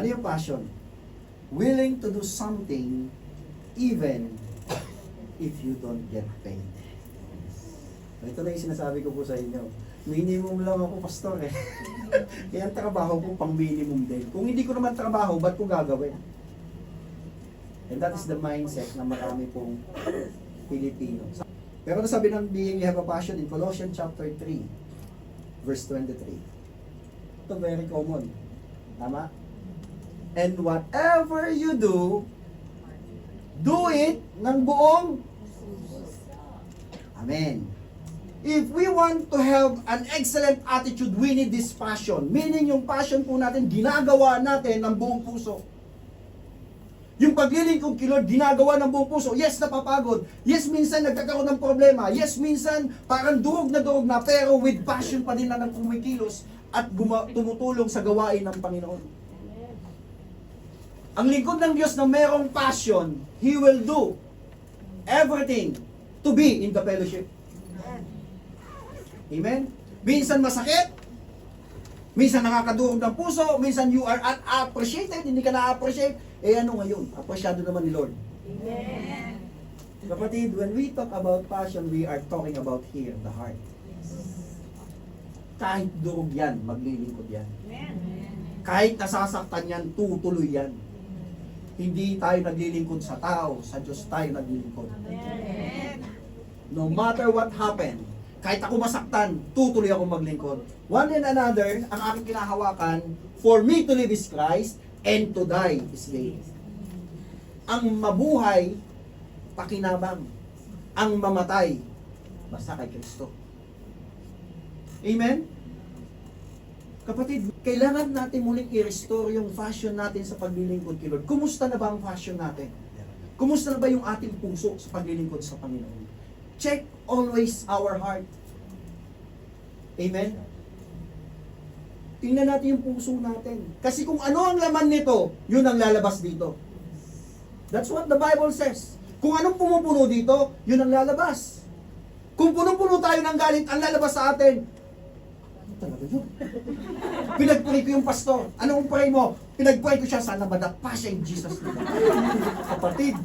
Ano yung passion? Willing to do something even if you don't get paid. Ito na yung sinasabi ko po sa inyo. Minimum lang ako, pastor eh. Kaya ang trabaho ko pang minimum din. Kung hindi ko naman trabaho, ba't ko gagawin? And that is the mindset na marami pong Pilipino. Pero nasabi ng being you have a passion in Colossians chapter 3, verse 23. Ito very common. Tama? And whatever you do it ng buong Amen. If we want to have an excellent attitude, we need this passion. Meaning yung passion po natin, ginagawa natin ng buong puso. Yung paglilingkod kay Lord, ginagawa ng buong puso. Yes, napapagod. Yes, minsan nagkakaroon ng problema. Yes, minsan parang durog na, pero with passion pa din na ng kumikilos at tumutulong sa gawain ng Panginoon. Ang lingkod ng Diyos na merong passion, He will do everything to be in the fellowship. Amen? Minsan masakit, minsan nakakadurog ng puso, minsan you are unappreciated, hindi ka na-appreciate. Eh ano ngayon? Apresyado naman ni Lord. Amen. Kapatid, when we talk about passion, we are talking about here, the heart. Kahit durog yan, maglilingkod yan. Kahit nasasaktan yan, tutuloy yan. Hindi tayo naglilingkod sa tao, sa Diyos tayo naglilingkod. No matter what happened, kahit ako masaktan, tutuloy ako maglingkod. One and another, ang aking kinahawakan, for me to live is Christ, and to die is gain. Ang mabuhay, pakinabang. Ang mamatay, basta kay Kristo. Amen? Kapatid, kailangan natin muling i-restore yung passion natin sa paglilingkod kay Lord. Kumusta na ba ang passion natin? Kumusta na ba yung ating puso sa paglilingkod sa Panginoon? Check always our heart. Amen? Tingnan natin yung puso natin. Kasi kung ano ang laman nito, yun ang lalabas dito. That's what the Bible says. Kung anong pumupuno dito, yun ang lalabas. Kung punong-puno tayo ng galit, ang lalabas sa atin, ano talaga yun? Pinag-pray ko yung pastor. Anong pray mo? Pinag-pray ko siya, sana madapa siya in Jesus' name. Kapatid,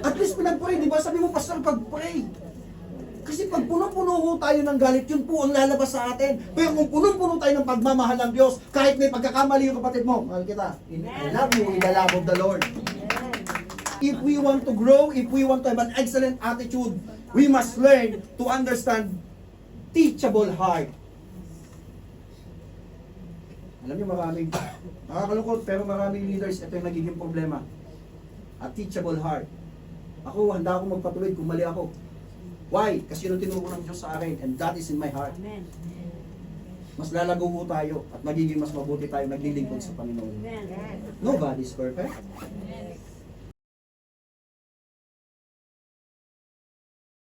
at least pinag-pray, di ba? Sabi mo, pastor, pag-pray. Kasi pag punong-puno ho tayo ng galit, yun po ang lalabas sa atin. Pero kung punong-puno tayo ng pagmamahal ng Diyos, kahit may pagkakamali yung kapatid mo, mahal kita, I love you in the love of the Lord. If we want to grow, if we want to have an excellent attitude, we must learn to understand teachable heart. Alam niyo, maraming nakakalungkot, pero maraming leaders, ito yung nagiging problema. A teachable heart. Ako, handa akong magpatuloy kung mali ako. Why? Kasi yun ang tinuro ng Diyos sa akin, and that is in my heart. Amen. Mas lalago ho tayo, at magiging mas mabuti tayo naglilingkod sa Panginoon. Amen. Nobody is perfect.